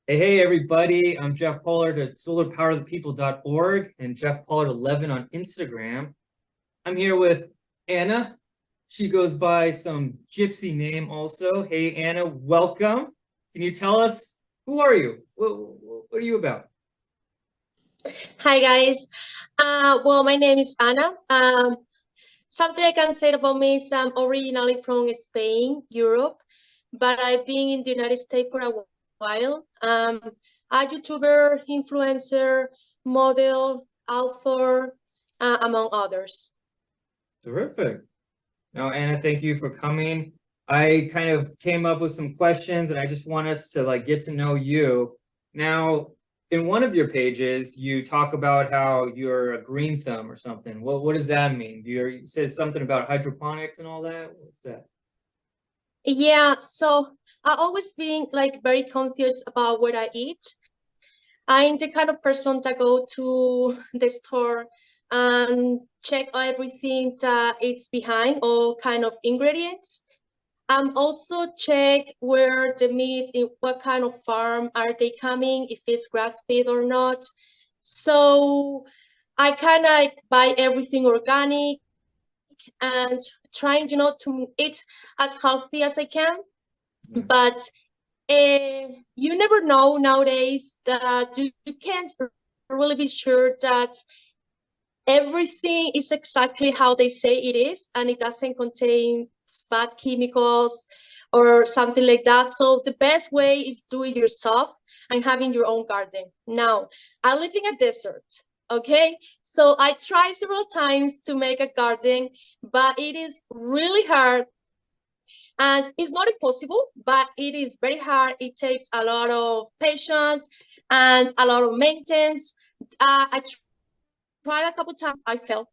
Hey, everybody. I'm Jeff Pollard at solarpowerthepeople.org and Jeff Pollard11 on Instagram. I'm here with Anna. She goes by some gypsy name also. Hey, Anna, welcome. Can you tell us, who are you? What are you about? Hi guys. Well, my name is Ana. Something I can say about me is I'm originally from Spain, Europe, but I've been in the United States for a while. A YouTuber, influencer, model, author, among others. Terrific. No, Anna, thank you for coming. I kind of came up with some questions and I just want us to get to know you. Now, in one of your pages, you talk about how you're a green thumb or something. What does that mean? You said something about hydroponics and all that. What's that? Yeah, so I always been like very confused about what I eat. I'm the kind of person that go to the store and check everything that it's behind, all kind of ingredients. Also check where the meat, in what kind of farm are they coming, if it's grass fed or not. So I kind of buy everything organic and trying, to eat as healthy as I can. Yeah. But you never know nowadays that you can't really be sure that everything is exactly how they say it is, and it doesn't contain bad chemicals or something like that. So the best way is do it yourself and having your own garden. Now, I live in a desert. Okay, so I tried several times to make a garden, but it is really hard and it's not impossible, but it is very hard. It takes a lot of patience and a lot of maintenance. I tried a couple times, I failed.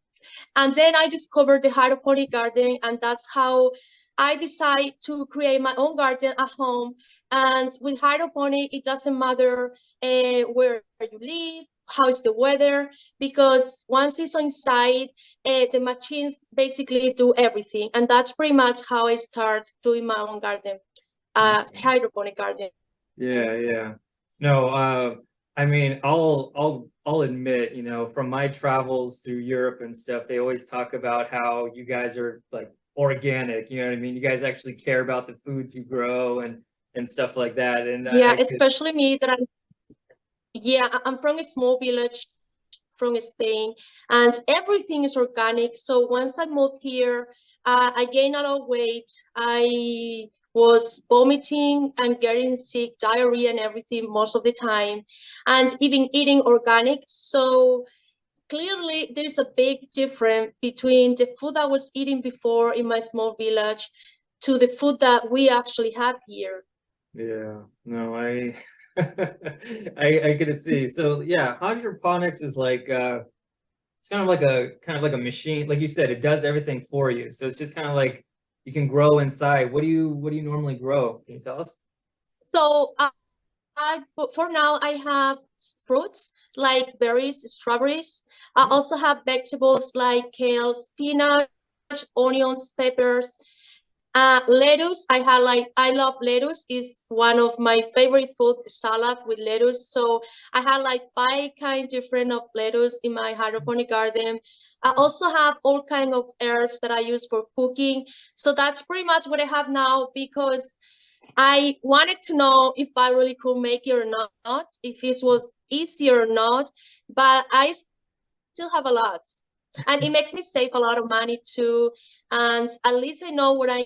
And then I discovered the hydroponic garden, and that's how I decided to create my own garden at home. And with hydroponic, it doesn't matter where you live, how is the weather, because once it's inside, the machines basically do everything. And that's pretty much how I start doing my own garden, hydroponic garden. Yeah, yeah. No, I mean, I'll admit, from my travels through Europe and stuff, they always talk about how you guys are like organic, you know what I mean? You guys actually care about the foods you grow and stuff like that. And Yeah, I could, especially me that I'm from a small village from Spain, and everything is organic. So once I moved here, I gained a lot of weight. I was vomiting and getting sick, diarrhea and everything most of the time, and even eating organic. So clearly, there's a big difference between the food I was eating before in my small village to the food that we actually have here. yeah, no, I I could see. So yeah, hydroponics is like it's kind of like a machine. Like you said, it does everything for you. So it's just kind of like you can grow inside. What do you normally grow? Can you tell us? So for now, I have fruits like berries, strawberries. I Hmm. also have vegetables like kale, spinach, onions, peppers. Lettuce, I love lettuce. Is one of my favorite food, salad with lettuce. So I had like five kind different of lettuce in my hydroponic garden. I also have all kind of herbs that I use for cooking. So that's pretty much what I have now because I wanted to know if I really could make it or not, if it was easy or not, but I still have a lot. And it makes me save a lot of money too. And at least I know what I'm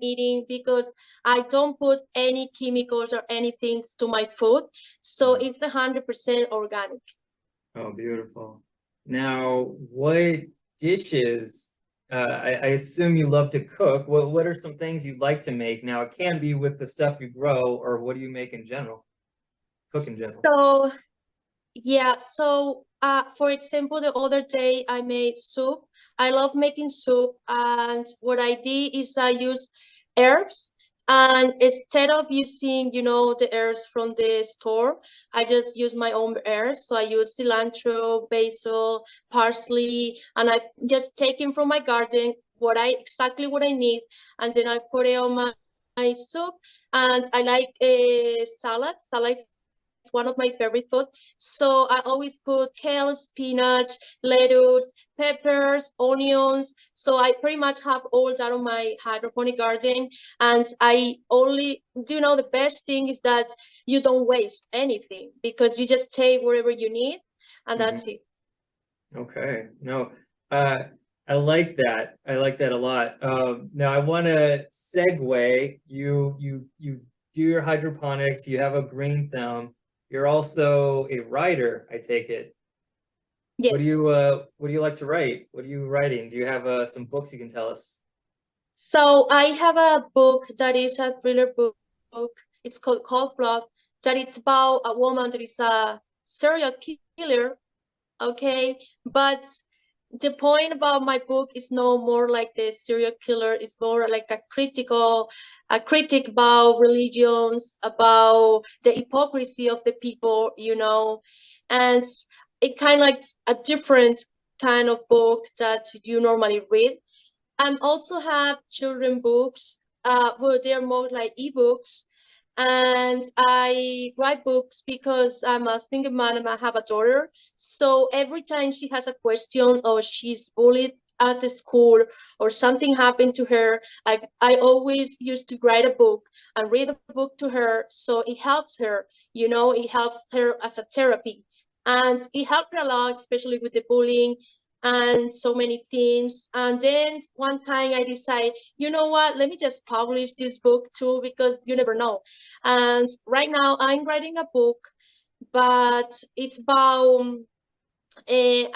eating because I don't put any chemicals or anything to my food. So Yeah. it's 100% organic. Oh, beautiful. Now, what dishes? I assume you love to cook. What are some things you'd like to make? Now, it can be with the stuff you grow, or what do you make in general? Cook in general. So yeah, so for example, the other day I made soup. I love making soup, and what I did is I use herbs, and instead of using, the herbs from the store, I just use my own herbs. So I use cilantro, basil, parsley, and I just take them from my garden, exactly what I need, and then I put it on my soup, and I like salads. Salads is one of my favorite food. So I always put kale, spinach, lettuce, peppers, onions. So I pretty much have all that on my hydroponic garden. And I only, the best thing is that you don't waste anything because you just take whatever you need, and that's it. Okay. No, I like that. I like that a lot. Now I want to segue. You do your hydroponics. You have a green thumb. You're also a writer, I take it. What do Yes. you like to write? What are you writing? Do you have some books you can tell us? So I have a book that is a thriller book. It's called Cold Blood. That it's about a woman that is a serial killer. Okay, but the point about my book is no more like the serial killer. It's more like a critic about religions, about the hypocrisy of the people, and it kind of like a different kind of book that you normally read. I also have children books, well, they're more like ebooks. And I write books because I'm a single mom and I have a daughter. So every time she has a question or she's bullied at the school or something happened to her, I always used to write a book and read a book to her. So it helps her, it helps her as a therapy. And it helped her a lot, especially with the bullying and so many things. And then one time I decided, you know what, let me just publish this book too, because you never know. And right now I'm writing a book, but it's about a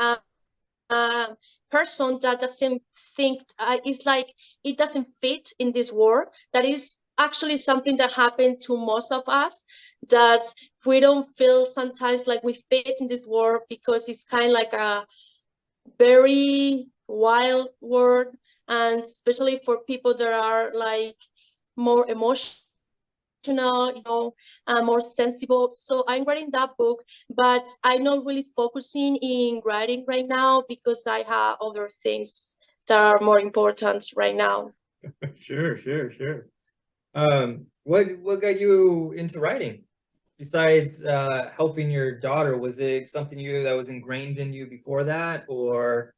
person that doesn't think, it's like it doesn't fit in this world. That is actually something that happened to most of us, that we don't feel sometimes like we fit in this world because it's kind of like a very wild world, and especially for people that are like more emotional, more sensible. So I'm writing that book, but I'm not really focusing in writing right now because I have other things that are more important right now. Sure, sure, sure. What got you into writing? Besides helping your daughter, was it something that was ingrained in you before that, or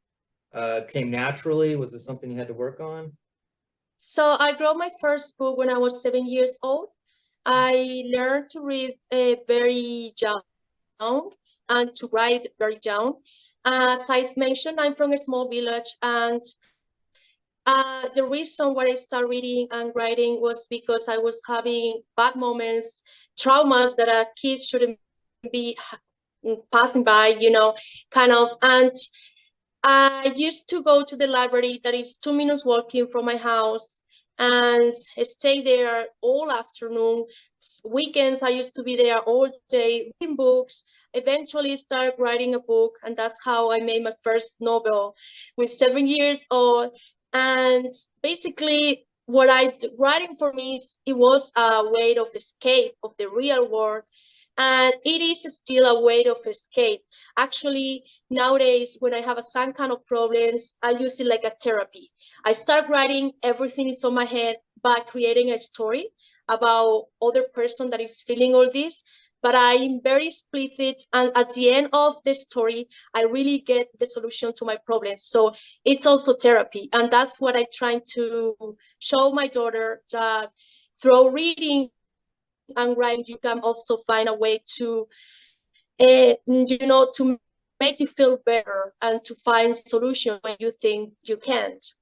came naturally? Was it something you had to work on? So I wrote my first book when I was 7 years old. I learned to read very young and to write very young. As I mentioned, I'm from a small village, and the reason why I started reading and writing was because I was having bad moments, traumas that a kid shouldn't be passing by, kind of. And I used to go to the library that is 2 minutes walking from my house and stay there all afternoon. Weekends, I used to be there all day reading books. Eventually, start writing a book, and that's how I made my first novel with 7 years old. And basically, writing for me, it was a way of escape of the real world, and it is still a way of escape. Actually, nowadays, when I have some kind of problems, I use it like a therapy. I start writing, everything is on my head, by creating a story about other person that is feeling all this. But I'm very explicit, and at the end of the story, I really get the solution to my problems. So it's also therapy, and that's what I try to show my daughter, that through reading and writing, you can also find a way to to make you feel better and to find solution when you think you can't.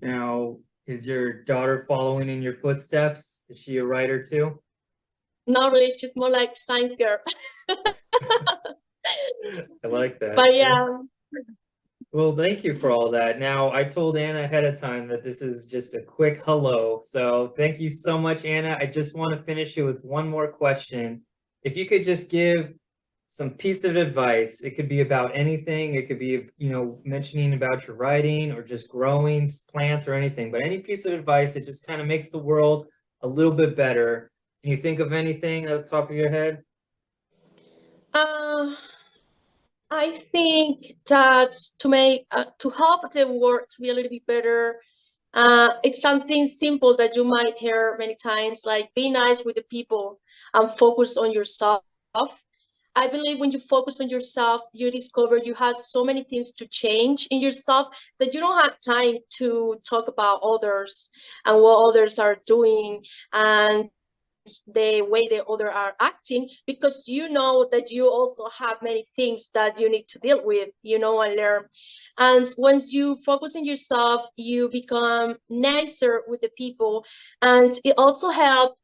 Now, is your daughter following in your footsteps? Is she a writer too? Not really, she's more like science girl. I like that. But yeah. Well, thank you for all that. Now, I told Anna ahead of time that this is just a quick hello. So thank you so much, Anna. I just want to finish it with one more question. If you could just give some piece of advice, it could be about anything. It could be, mentioning about your writing or just growing plants or anything, but any piece of advice that just kind of makes the world a little bit better. Can you think of anything at the top of your head? uh, I think that to help the world to be a little bit better, It's something simple that you might hear many times, like be nice with the people and focus on yourself. I believe when you focus on yourself, you discover you have so many things to change in yourself that you don't have time to talk about others and what others are doing and the way the other are acting, because you know that you also have many things that you need to deal with, and learn. And once you focus on yourself, you become nicer with the people, and it also helps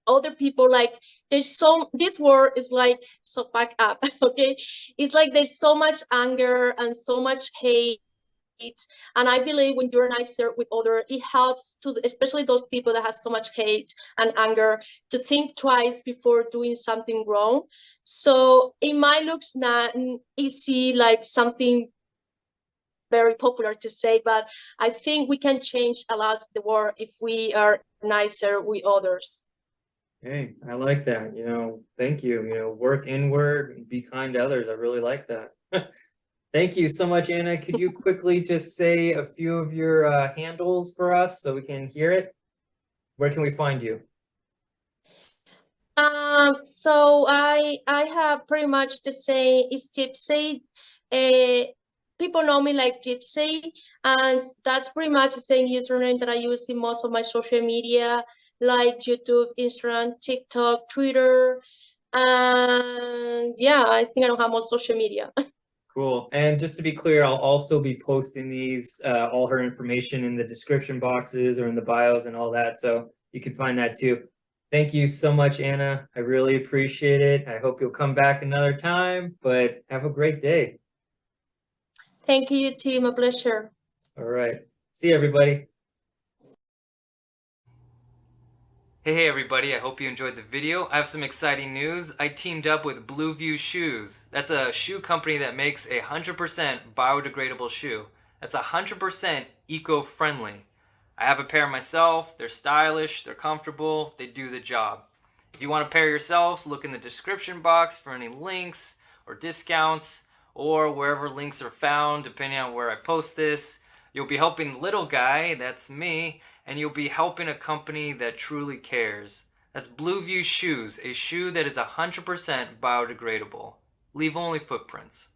other people. Like, this world is like, so back up. Okay, it's like there's so much anger and so much hate, and I believe when you're nicer with other, it helps to, especially those people that have so much hate and anger, to think twice before doing something wrong. So it might look not easy, like something very popular to say, but I think we can change a lot the world if we are nicer with others. Hey, I like that. Thank you. Work inward, be kind to others. I really like that. Thank you so much, Anna. Could you quickly just say a few of your handles for us so we can hear it? Where can we find you? So I have pretty much the same. It's GYPSSAI. People know me like GYPSSAI, and that's pretty much the same username that I use in most of my social media, like YouTube, Instagram, TikTok, Twitter, and yeah, I think I don't have more social media. Cool. And just to be clear, I'll also be posting all her information in the description boxes or in the bios and all that, so you can find that too. Thank you so much, Anna. I really appreciate it. I hope you'll come back another time, but have a great day. Thank you, team. A pleasure. All right. See you, everybody. Hey everybody, I hope you enjoyed the video. I have some exciting news. I teamed up with Blueview Shoes. That's a shoe company that makes 100% biodegradable shoe. That's 100% eco-friendly. I have a pair myself. They're stylish, they're comfortable, they do the job. If you want a pair yourselves, look in the description box for any links or discounts, or wherever links are found depending on where I post this. You'll be helping the little guy, that's me, and you'll be helping a company that truly cares. That's Blueview Shoes, a shoe that is 100% biodegradable. Leave only footprints.